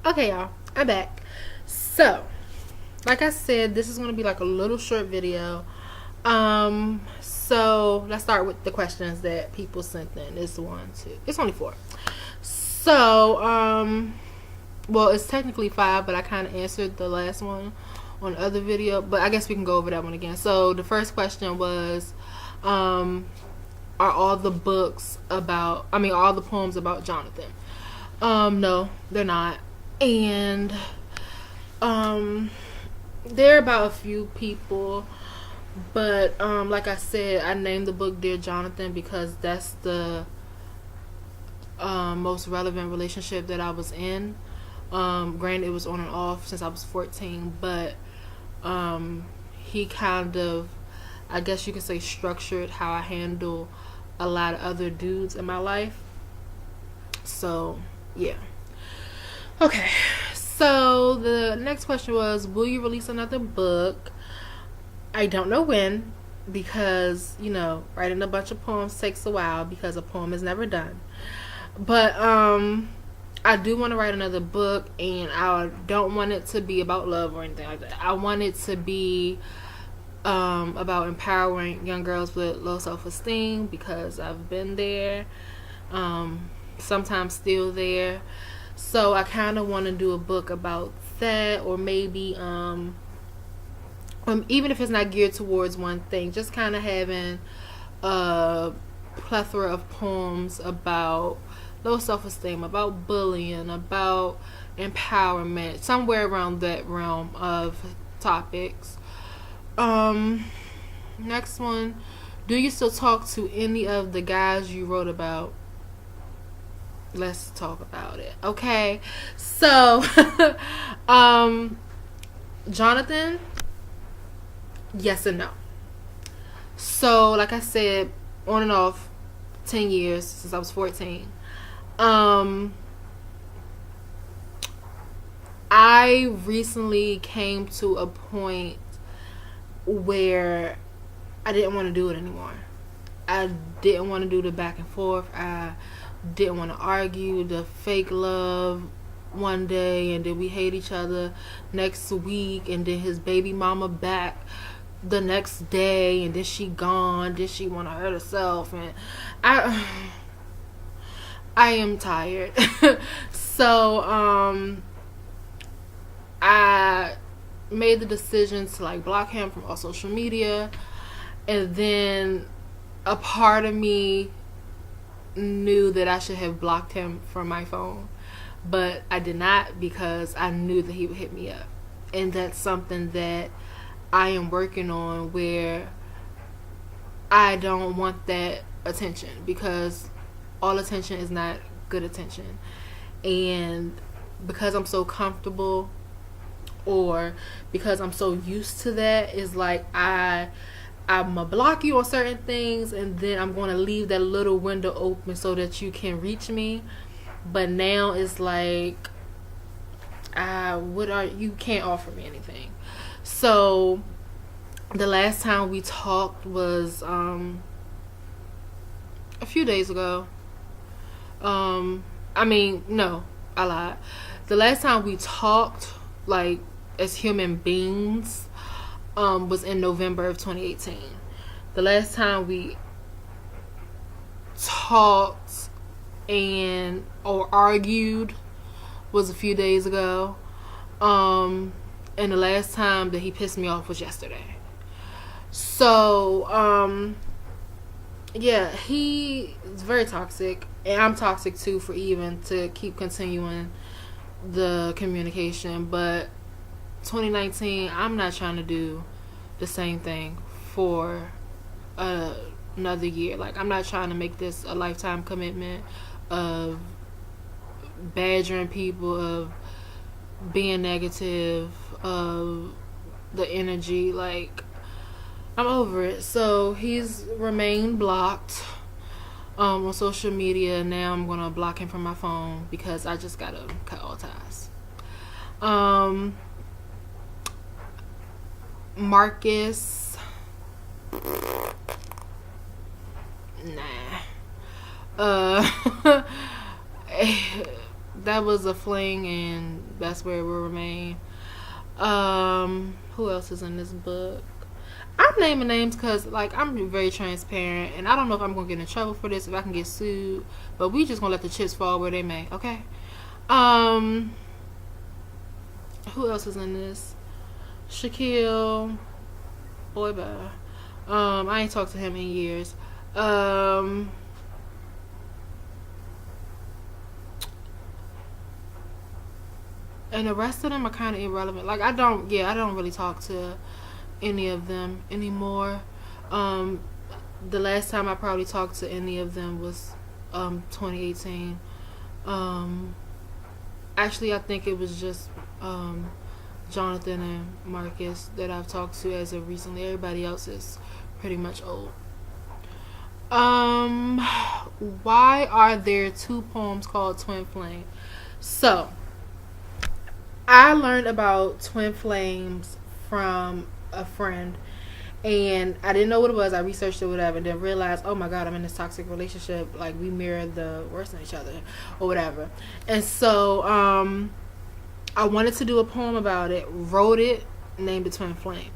Okay, y'all, I'm back. So, like I said, this is gonna be like a little short video. So let's start with the questions that people sent in. It's one, two. It's only four. So, well, it's technically five, but I kind of answered the last one on the other video. But I guess we can go over that one again. So the first question was, are all the books about? I mean, all the poems about Jonathan? No, they're not. And they're about a few people, but like I said, I named the book Dear Jonathan because that's the most relevant relationship that I was in. Granted, it was on and off since I was 14, but he kind of, I guess you could say, structured how I handle a lot of other dudes in my life. So yeah. Okay, so the next question was, will you release another book? I don't know when, because, you know, writing a bunch of poems takes a while because a poem is never done. But I do want to write another book, and I don't want it to be about love or anything like that. I want it to be about empowering young girls with low self-esteem, because I've been there, sometimes still there. So I kind of want to do a book about that, or maybe even if it's not geared towards one thing, just kind of having a plethora of poems about low self-esteem, about bullying, about empowerment, somewhere around that realm of topics. Next one, do you still talk to any of the guys you wrote about? Let's talk about it. Okay, so Jonathan, yes and no. So like I said, on and off 10 years since I was 14. I recently came to a point where I didn't want to do it anymore. I didn't want to do the back and forth. I didn't want to argue the fake love one day, and then we hate each other next week, and then his baby mama back the next day, and then she gone, then she want to hurt herself, and I am tired. So I made the decision to like block him from all social media, and then a part of me knew that I should have blocked him from my phone, but I did not, because I knew that he would hit me up. And that's something that I am working on, where I don't want that attention, because all attention is not good attention. And because I'm so comfortable, or because I'm so used to that, is like I'm gonna block you on certain things, and then I'm gonna leave that little window open so that you can reach me. But now it's like, you can't offer me anything. So the last time we talked was a few days ago. I mean, no, I lied. The last time we talked, like, as human beings, was in November of 2018. The last time we talked or argued was a few days ago. And the last time that he pissed me off was yesterday. So, yeah, he is very toxic, and I'm toxic too, for even to keep continuing the communication. But 2019, I'm not trying to do the same thing for another year. Like, I'm not trying to make this a lifetime commitment of badgering people, of being negative, of the energy. Like, I'm over it. So he's remained blocked on social media. Now I'm gonna block him from my phone, because I just gotta cut all ties. Marcus, nah. that was a fling, and that's where it will remain. Who else is in this book? I'm naming names because, like, I'm very transparent, and I don't know if I'm gonna get in trouble for this, if I can get sued. But we just gonna let the chips fall where they may. Okay. Who else is in this? Shaquille, boy, bye. I ain't talked to him in years. And the rest of them are kind of irrelevant. Like, I don't really talk to any of them anymore. The last time I probably talked to any of them was 2018. Actually, I think it was just Jonathan and Marcus that I've talked to as of recently. Everybody else is pretty much old. Why are there 2 poems called Twin Flame? So, I learned about twin flames from a friend, and I didn't know what it was. I researched it, whatever, and then realized, oh my god, I'm in this toxic relationship. Like, we mirror the worst in each other, or whatever. And so, I wanted to do a poem about it. Wrote it, named it Twin Flame.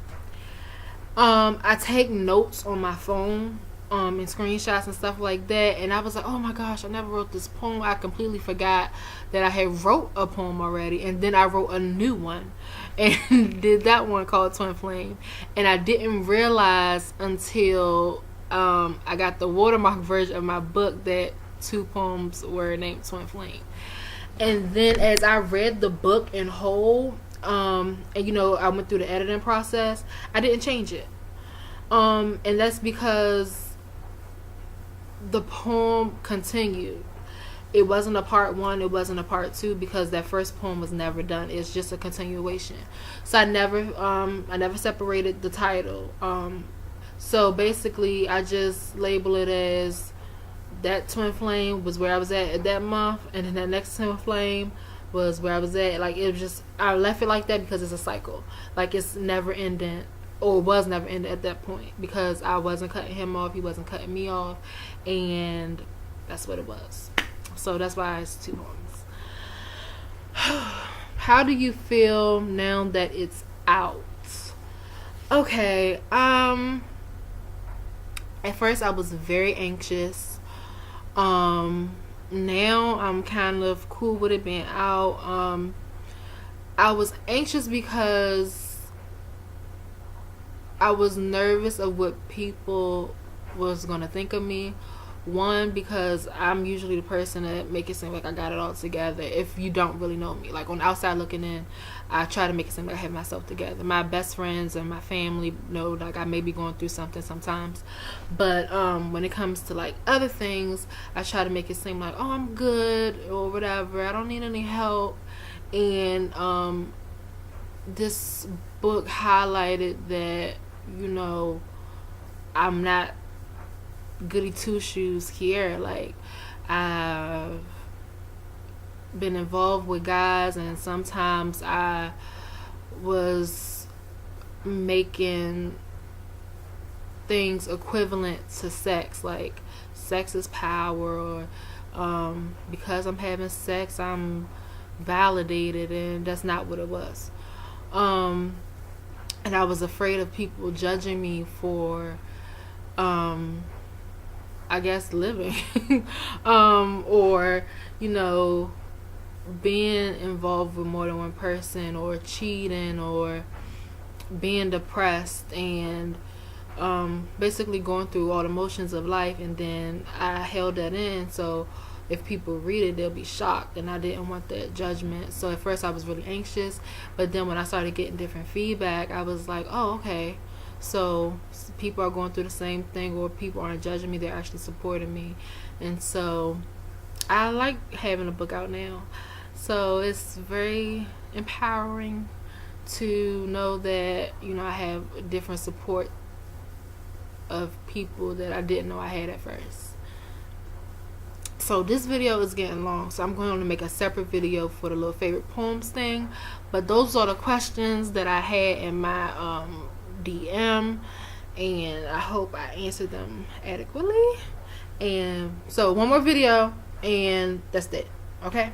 I take notes on my phone, and screenshots and stuff like that, and I was like, oh my gosh, I never wrote this poem. I completely forgot that I had wrote a poem already, and then I wrote a new one and did that one called Twin Flame. And I didn't realize until I got the watermark version of my book that 2 poems were named Twin Flame. And then as I read the book in whole, and you know, I went through the editing process, I didn't change it. And that's because the poem continued. It wasn't a part 1, it wasn't a part 2, because that first poem was never done. It's just a continuation. So I never separated the title. So basically I just label it as that Twin Flame was where I was at that month, and then that next Twin Flame was where I was at. Like, it was just, I left it like that because it's a cycle. Like, it's never ending, or was never ending at that point, because I wasn't cutting him off, he wasn't cutting me off, and that's what it was. So that's why it's 2 poems. How do you feel now that it's out? Okay, at first I was very anxious. Now I'm kind of cool with it being out. I was anxious because I was nervous of what people was gonna think of me. One, because I'm usually the person that make it seem like I got it all together. If you don't really know me, like on the outside looking in, I try to make it seem like I have myself together. My best friends and my family know, like, I may be going through something sometimes, but when it comes to like other things, I try to make it seem like, oh, I'm good or whatever. I don't need any help. And this book highlighted that, you know, I'm not goody two shoes here. Like, I've been involved with guys, and sometimes I was making things equivalent to sex, like sex is power, or because I'm having sex I'm validated, and that's not what it was. And I was afraid of people judging me for I guess living or, you know, being involved with more than one person, or cheating, or being depressed, and basically going through all the motions of life. And then I held that in, so if people read it, they'll be shocked, and I didn't want that judgment. So at first I was really anxious, but then when I started getting different feedback, I was like, oh, okay, so people are going through the same thing, or people aren't judging me, they're actually supporting me. And so I like having a book out now. So it's very empowering to know that, you know, I have different support of people that I didn't know I had at first. So this video is getting long, so I'm going to make a separate video for the little favorite poems thing. But those are the questions that I had in my DM, and I hope I answered them adequately. And so one more video, and that's it. Okay.